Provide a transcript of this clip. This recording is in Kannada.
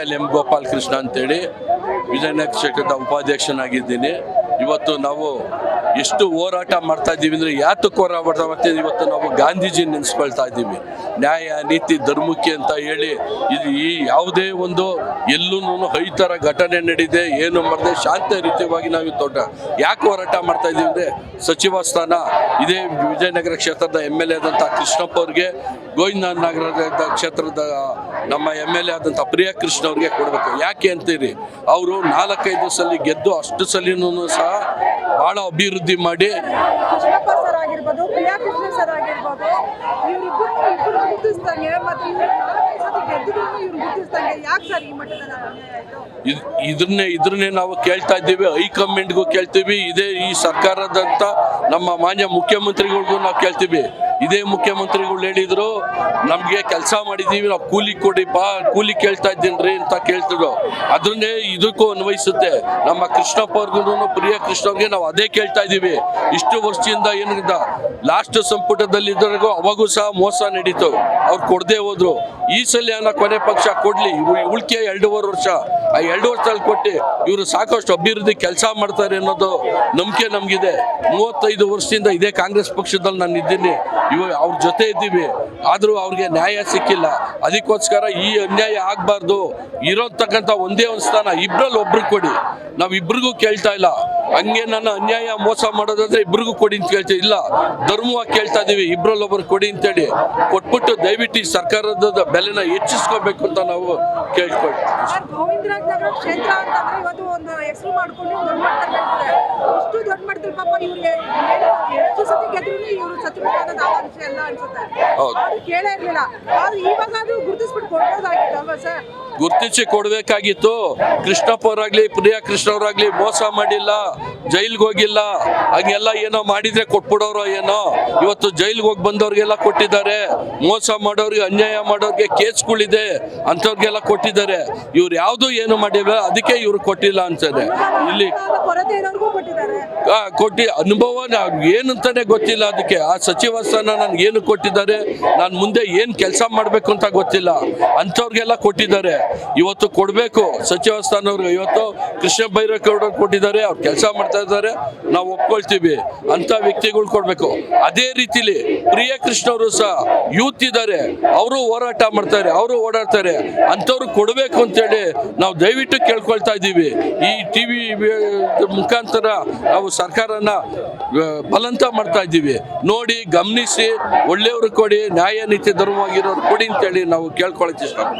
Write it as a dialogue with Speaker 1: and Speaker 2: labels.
Speaker 1: ಎಂ ಗೋಪಾಲಕೃಷ್ಣ ಅಂತೇಳಿ ವಿಜಯನಗರ ಕ್ಷೇತ್ರದ ಉಪಾಧ್ಯಕ್ಷನಾಗಿದ್ದೀನಿ. ಇವತ್ತು ನಾವು ಎಷ್ಟು ಹೋರಾಟ ಮಾಡ್ತಾ ಇದ್ದೀವಿ ಅಂದರೆ ಯಾತಕ್ಕೆ ಹೋರಾಟ ಮಾಡ್ತೀವಿ, ಇವತ್ತು ನಾವು ಗಾಂಧೀಜಿ ನೆನೆಸ್ಕೊಳ್ತಾ ಇದ್ದೀವಿ. ನ್ಯಾಯ ನೀತಿ ಧರ್ಮಕ್ಕೆ ಅಂತ ಹೇಳಿ ಇದು ಈ ಯಾವುದೇ ಒಂದು ಎಲ್ಲೂ ಐತರ ಘಟನೆ ನಡೀದೆ ಏನು ಮಾಡಿದೆ ಶಾಂತ ರೀತಿಯಾಗಿ ನಾವು ತೋಟ ಯಾಕೆ ಹೋರಾಟ ಮಾಡ್ತಾ ಇದ್ದೀವಿ ಅಂದರೆ ಸಚಿವ ಸ್ಥಾನ ಇದೇ ವಿಜಯನಗರ ಕ್ಷೇತ್ರದ MLA ಆದಂಥ ಕೃಷ್ಣಪ್ಪ ಅವ್ರಿಗೆ, ಗೋವಿಂದನಗರದ ಕ್ಷೇತ್ರದ ನಮ್ಮ MLA ಆದಂಥ ಪ್ರಿಯಾ ಕೃಷ್ಣ ಅವ್ರಿಗೆ ಕೊಡಬೇಕು. ಯಾಕೆ ಅಂತೀರಿ, ಅವರು 4-5 ಸಲ ಗೆದ್ದು ಅಷ್ಟು ಸಲಿನೂ ಸಹ ಭಾಳ ಅಭಿವೃದ್ಧಿ ಮಾಡಿ ಇದನ್ನೇ ನಾವು ಕೇಳ್ತಾ ಇದ್ದೀವಿ. ಹೈಕಮಾಂಡ್ಗೂ ಕೇಳ್ತೀವಿ, ಇದೇ ಈ ಸರ್ಕಾರದಂತ ನಮ್ಮ ಮಾನ್ಯ ಮುಖ್ಯಮಂತ್ರಿಗಳಿಗೂ ನಾವು ಕೇಳ್ತೀವಿ. ಇದೇ ಮುಖ್ಯಮಂತ್ರಿಗಳು ಹೇಳಿದ್ರು, ನಮಗೆ ಕೆಲಸ ಮಾಡಿದ್ದೀವಿ, ನಾವು ಕೂಲಿ ಕೊಡಿಪ್ಪ, ಕೂಲಿ ಕೇಳ್ತಾ ಇದ್ದೀನ್ರಿ ಅಂತ ಕೇಳ್ತಿದ್ರು. ಅದನ್ನೇ ಇದಕ್ಕೂ ಅನ್ವಯಿಸುತ್ತೆ. ನಮ್ಮ ಕೃಷ್ಣಪ್ಪ ಅವ್ರಿಗೂ ಪ್ರಿಯಾ ಕೃಷ್ಣ ಅವ್ರಿಗೆ ನಾವು ಅದೇ ಕೇಳ್ತಾ ಇದ್ದೀವಿ. ಇಷ್ಟು ವರ್ಷದಿಂದ ಏನಿಂದ ಲಾಸ್ಟ್ ಸಂಪುಟದಲ್ಲಿ ಇದ್ದವರೆಗೂ ಅವಾಗೂ ಸಹ ಮೋಸ ನಡೀತು, ಅವ್ರು ಕೊಡದೆ ಹೋದ್ರು. ಈ ಸಲ ಕೊನೆ ಪಕ್ಷ ಕೊಡ್ಲಿ, ಉಳ್ಕೆ 2.5 ವರ್ಷ, ಆ 2 ವರ್ಷದಲ್ಲಿ ಕೊಟ್ಟು ಇವರು ಸಾಕಷ್ಟು ಅಭಿವೃದ್ಧಿ ಕೆಲಸ ಮಾಡ್ತಾರೆ ಅನ್ನೋದು ನಂಬಿಕೆ ನಮಗಿದೆ. 35 ವರ್ಷದಿಂದ ಇದೇ ಕಾಂಗ್ರೆಸ್ ಪಕ್ಷದಲ್ಲಿ ನಾನು ಇದ್ದೀನಿ, ಇವಾಗ ಅವ್ರ ಜೊತೆ ಇದ್ದೀವಿ. ಆದರೂ ಅವ್ರಿಗೆ ನ್ಯಾಯ ಸಿಕ್ಕಿಲ್ಲ. ಅದಕ್ಕೋಸ್ಕರ ಈ ಅನ್ಯಾಯ ಆಗಬಾರ್ದು. ಇರೋತಕ್ಕಂಥ ಒಂದೇ ಒಂದು ಸ್ಥಾನ ಇಬ್ಬರಲ್ಲಿ ಒಬ್ರಿಗೆ ಕೊಡಿ. ನಾವು ಇಬ್ರಿಗೂ ಕೇಳ್ತಾ ಇಲ್ಲ, ಹಂಗೆ ನನ್ನ ಅನ್ಯಾಯ ಮೋಸ ಮಾಡೋದಾದ್ರೆ ಇಬ್ರಿಗೂ ಕೊಡಿ ಅಂತ ಕೇಳ್ತೀವಿ. ಇಲ್ಲ, ಧರ್ಮವಾಗಿ ಕೇಳ್ತಾ ಇದೀವಿ, ಇಬ್ರಲ್ಲಿ ಒಬ್ರು ಕೊಡಿ ಅಂತೇಳಿ ಕೊಟ್ಬಿಟ್ಟು ದಯವಿಟ್ಟು ಈ ಸರ್ಕಾರದ ಬೆಲೆನ ಹೆಚ್ಚಿಸ್ಕೋಬೇಕು ಅಂತ ನಾವು ಕೇಳ್ಕೊಳ್ತೀವಿ. ಗುರ್ತಿಸಿ ಕೊಡ್ಬೇಕಾಗಿತ್ತು. ಕೃಷ್ಣಪ್ಪ ಅವರಾಗ್ಲಿ ಪ್ರಿಯಾ ಕೃಷ್ಣ ಅವರಾಗ್ಲಿ ಮೋಸ ಮಾಡಿಲ್ಲ, ಜೈಲ್ಗೆ ಹೋಗಿಲ್ಲ. ಹಂಗೆಲ್ಲ ಏನೋ ಮಾಡಿದ್ರೆ ಕೊಟ್ಬಿಡೋರು ಏನೋ. ಇವತ್ತು ಜೈಲ್ಗೆ ಹೋಗಿ ಬಂದವ್ರಿಗೆಲ್ಲ ಕೊಟ್ಟಿದ್ದಾರೆ, ಮೋಸ ಮಾಡೋರಿಗೆ ಅನ್ಯಾಯ ಮಾಡೋರಿಗೆ ಕೇಸ್ಗಳಿದೆ ಅಂಥವ್ರಿಗೆಲ್ಲ ಕೊಟ್ಟಿದ್ದಾರೆ. ಇವ್ರು ಯಾವುದು ಏನು ಮಾಡಿಲ್ಲ, ಅದಕ್ಕೆ ಇವ್ರು ಕೊಟ್ಟಿಲ್ಲ ಅನ್ಸದೆ. ಇಲ್ಲಿ ಕೊಟ್ಟಿ ಅನುಭವ ಏನಂತಾನೆ ಗೊತ್ತಿಲ್ಲ. ಅದಕ್ಕೆ ಆ ಸಚಿವ ಸ್ಥಾನ ನನ್ಗೆ ಏನು ಕೊಟ್ಟಿದ್ದಾರೆ, ನಾನು ಮುಂದೆ ಏನು ಕೆಲಸ ಮಾಡಬೇಕು ಅಂತ ಗೊತ್ತಿಲ್ಲ. ಅಂಥವ್ರಿಗೆಲ್ಲ ಕೊಟ್ಟಿದ್ದಾರೆ. ಇವತ್ತು ಕೊಡಬೇಕು ಸಚಿವ ಸ್ಥಾನವ್ರಿಗೆ. ಇವತ್ತು ಕೃಷ್ಣ ಬೈರೇಗೌಡರು ಕೊಟ್ಟಿದ್ದಾರೆ, ಅವ್ರು ಕೆಲಸ ಮಾಡ್ತಾ ಇದ್ದಾರೆ, ನಾವು ಒಪ್ಕೊಳ್ತೀವಿ. ಅಂಥ ವ್ಯಕ್ತಿಗಳು ಕೊಡಬೇಕು. ಅದೇ ರೀತಿಲಿ ಪ್ರಿಯಾ ಕೃಷ್ಣ ಅವರು ಸಹ ಯೂತ್ ಇದ್ದಾರೆ, ಅವರು ಹೋರಾಟ ಮಾಡ್ತಾರೆ, ಅವರು ಓಡಾಡ್ತಾರೆ. ಅಂಥವ್ರು ಕೊಡಬೇಕು ಅಂತೇಳಿ ನಾವು ದಯವಿಟ್ಟು ಕೇಳ್ಕೊಳ್ತಾ ಇದ್ದೀವಿ. ಈ TV ಮುಖಾಂತರ ನಾವು ಸರ್ಕಾರನ ಬಲವಂತ ಮಾಡ್ತಾ ಇದ್ದೀವಿ. ನೋಡಿ, ಗಮನಿಸಿ, ಒಳ್ಳೆಯವರು ಕೊಡಿ, ನ್ಯಾಯ ನೀತಿ ಧರ್ಮವಾಗಿರೋರು ಕೊಡಿ ಅಂತೇಳಿ ನಾವು ಕೇಳ್ಕೊಳಕ್ಕೆ ಇಷ್ಟ.